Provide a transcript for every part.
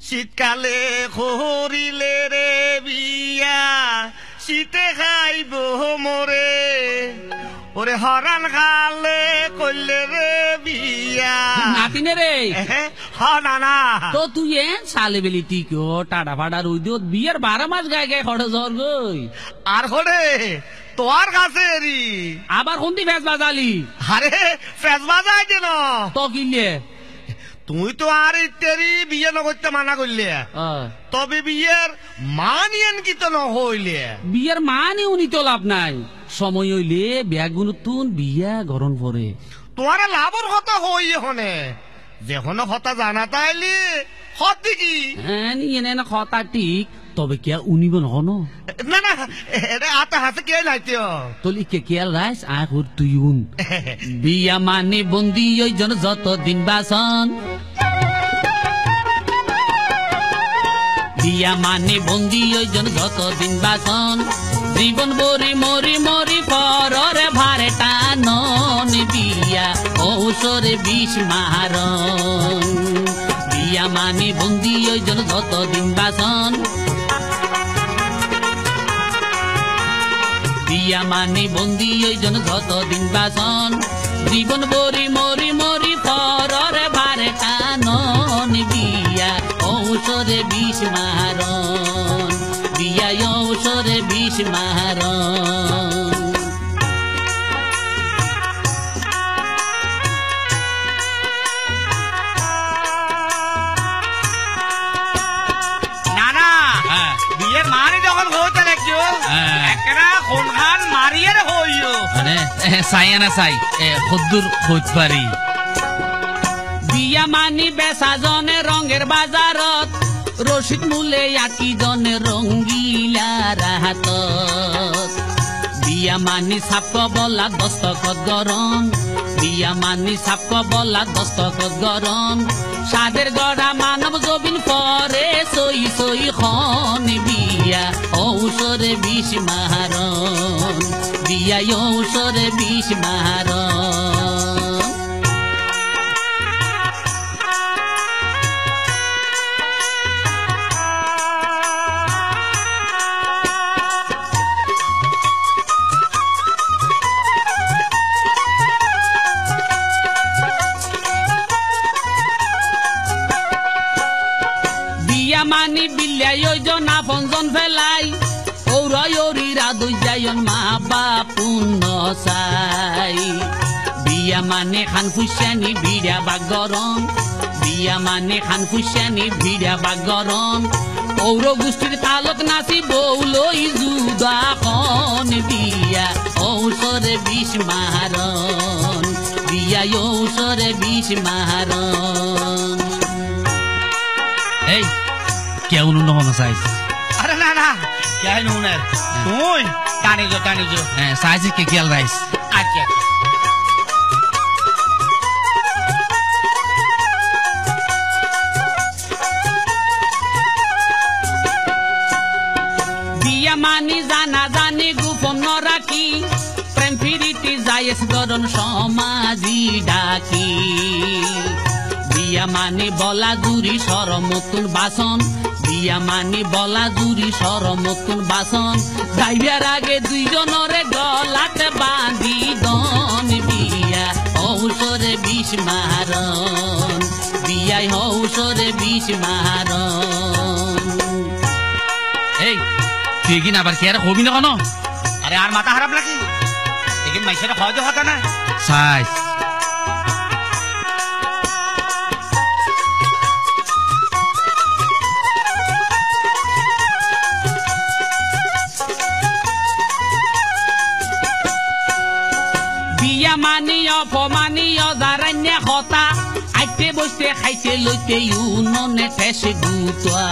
শীতকালে করিলে রে বিয়া শীতে খাইব মরে ওরে হরান খালে করলে রে বিয়া নাতিনে রে হ নানা তো তুই সালে বেলি টিকো টাটা ফাটা রুই দিও বিয়ের 12 মাস গায়ে গায়ে খড়ে জ্বর গই আর হরে তোর কাছে রি আবার কোনটি ফেস বাজালি আরে ফেস বাজাই দেন তো কিনলে তুই তো আর ইত্যাদি বিয়ে নগরতে মানা করলে তবে বিয়ের মানিয়ান কি তো নহইলে বিয়ের মানে উনি তো লাভ নাই সময় হইলে ব্যাগুন তুন বিয়া গরম পরে তোমার লাভর কথা হই এখানে যেখানে কথা জানা তাইলে হত কি হ্যাঁ নিয়ে না কথা ঠিক তবে কে উনিব নহনো না না এটা আতা হাতে কে লাইতেও তলি কে কেয়াল রাইস আয় কর তুই উন বিয়া মানে বন্দি ওই জন যত দিন বাসন বিয়া মানে বন্দি ওই জন যত দিন বাসন জীবন বরি মরি মরি পরে ভারে টানন বিয়া ঔষরে বিষ মারন বিয়া মানে বন্দি ওই জন যত দিন বাসন বিয়া মানে বন্দি ওই জন যত দিন বাসন জীবন বরি মরি মরি পরে ভারে টানন বিয়া ঔষরে বিষ মারন বিয়া ঔষরে বিষ মারন নানা বিয়ের মানে যখন হতে লাগছো একটা কোনখান মারিয়ে হইও মানে চাই না চাই খদ্দুর খোঁজ পারি বিয়া মানি বেচা জনে রঙের বাজারত রশিদ মূলে আকি জনে রঙ্গিলা রাহাতত বিয়া মানি সাপক বলা দস্তখত গরম বিয়া মানি সাপক বলা দস্তখত গরম সাদের গড়া মানব জবিন পরে সই সই খন বিয়া ঔষরে বিষ মারন বিয়া ঔষরে বিষ মারন মানি বিলাই না পঞ্জন ফেলাই ঔরীরা দুই যায়ন মা বাপুন চাই বিয়া মানে খান ফুসানি ভিড়া বা গরম বিয়া মানে খান ফুসানি ভিড়া বা গরম ঔর গোষ্ঠীর তালত নাচি বৌলই জুদা খন বিয়া ঔষরে বিষ মারন বিয়া ঔষরে বিষ মারন এই কেউ নহন চাইছ আরে না না কেন নুনের তুই টানিজো হ্যাঁ চাইছি কে কেয়াল রাইস আচ্ছা বিয়া মানি জানা জানি গোপন রাখি প্রেম ফিরিতি যাইস গরন সমাজি ডাকি বিয়া মানি বলা জুরি সরমতুন বাসন বিয়া মানি বলা জুরি সরমতুন বাসন যাইবার আগে দুইজনরে গলাতে বাঁধি দন বিয়া ঔষরে বিষ মারন বিয়া ঔষরে বিষ মারন এই তুই কি না আবার কি আর হবি না কেন আরে আর মাথা খারাপ লাগি এখানে মাইসের হজে হতা না সাইজ মানি অপমানি অজারান্য হতা আইতে বসতে খাইতে লইতে উননে ঠেসে গুতোয়া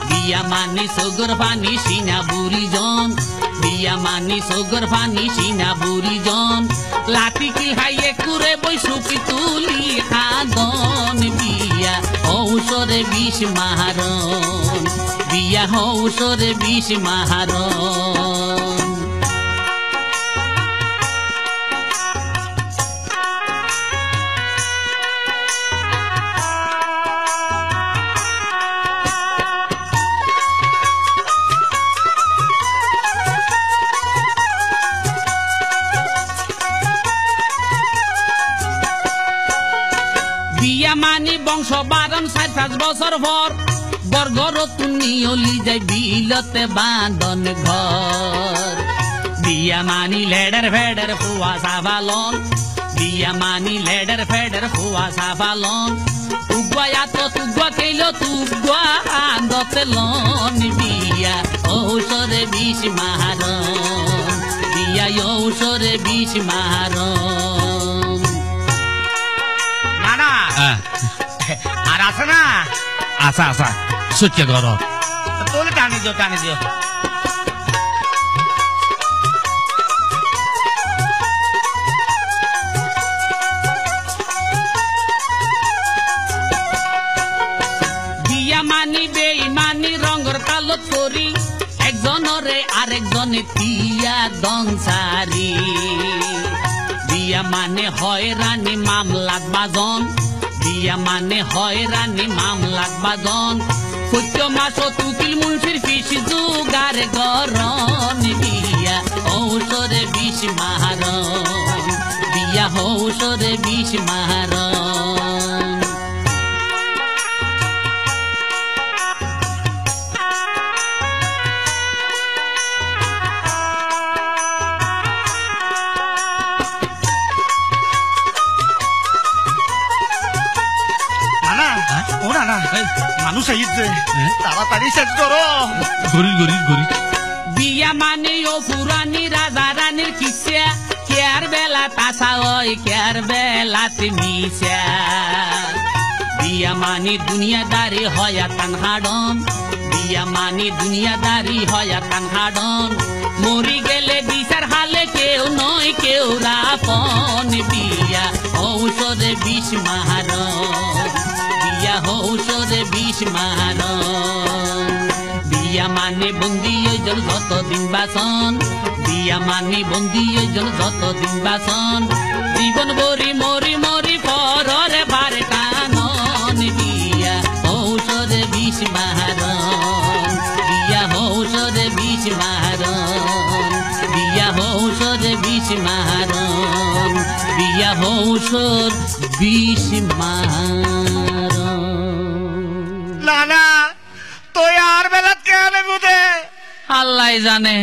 বিয়া মানি সগর পানি সিনা বুড়ি জন বিয়া মানি সগর পানি সিনা বুড়ি জন লাঠি কি হাইয়ে কুরে বৈশুকি তুলি খাদন বিয়া ঔষরে বিষ মারন বিয়া ঔষরে বিষ মারন বিয়া মানি বংশ বারণ 4-5 বছর পর বর্গর তুনি অলি যাই বিলতে বাঁধন ঘর বিয়া মানি লেডার ফেডার ফুয়া সাবালন বিয়া মানি লেডার ফেডার ফুয়া সাবালন তুগুয়া এত তুগুয়া কেইলো তুগুয়া আন্দতে লন বিয়া ঔষরে বিষ মারণ বিয়া ঔষরে বিষ মারণ না আর আছে না আচ্ছা আচ্ছা সত্য ঘর তোলে টানি দিও বিয়া মানি বেইমানি রঙর কালো করি একজনরে আরেকজনে তিয়া দংসারি বিয়া মানে হয়রানি মামলাত বাজন বিয়া মানে হয়রানি মামলাত বাজন সত্য মাস তুকিল মুন্সির ফিস জুগার গরন বিয়া ঔষরে বিষ মারণ বিয়া ঔষরে বিষ মারণ মানুষ আইছে তাড়াতাড়ি শেষ করো গরি বিয়া মানে ও পুরানি রাজা রানীর কিসা কেয়ার বেলা তাসা ওই কেয়ার বেলা মিশা বিয়া মানি দুনিয়াদারি হয়া তানহাডন বিয়া মানি দুনিয়াদারি হয়া তানহাডন মরি গেলে বিচার হালে কেউ নয় কেউ রাপন বিয়া ঔষধে বিষ মারণ বিয়া ঔষধে বিষ মারণ বিয়া মানে বন্দি ওইজন যতদিন বাসন বিয়া মানে বন্দি ওইজন যতদিন বাসন জীবন বরি মরি মরি পরে বারে কানন বিয়া ঔষধে বিষ মারণ বিয়া ঔষধে বিষ মারণ বিয়া ঔষধে বিষ মারণ বিয়া ঔষধ বিষ মারণ না তুই আর বেলাত কেন বুঝে আল্লাহ জানে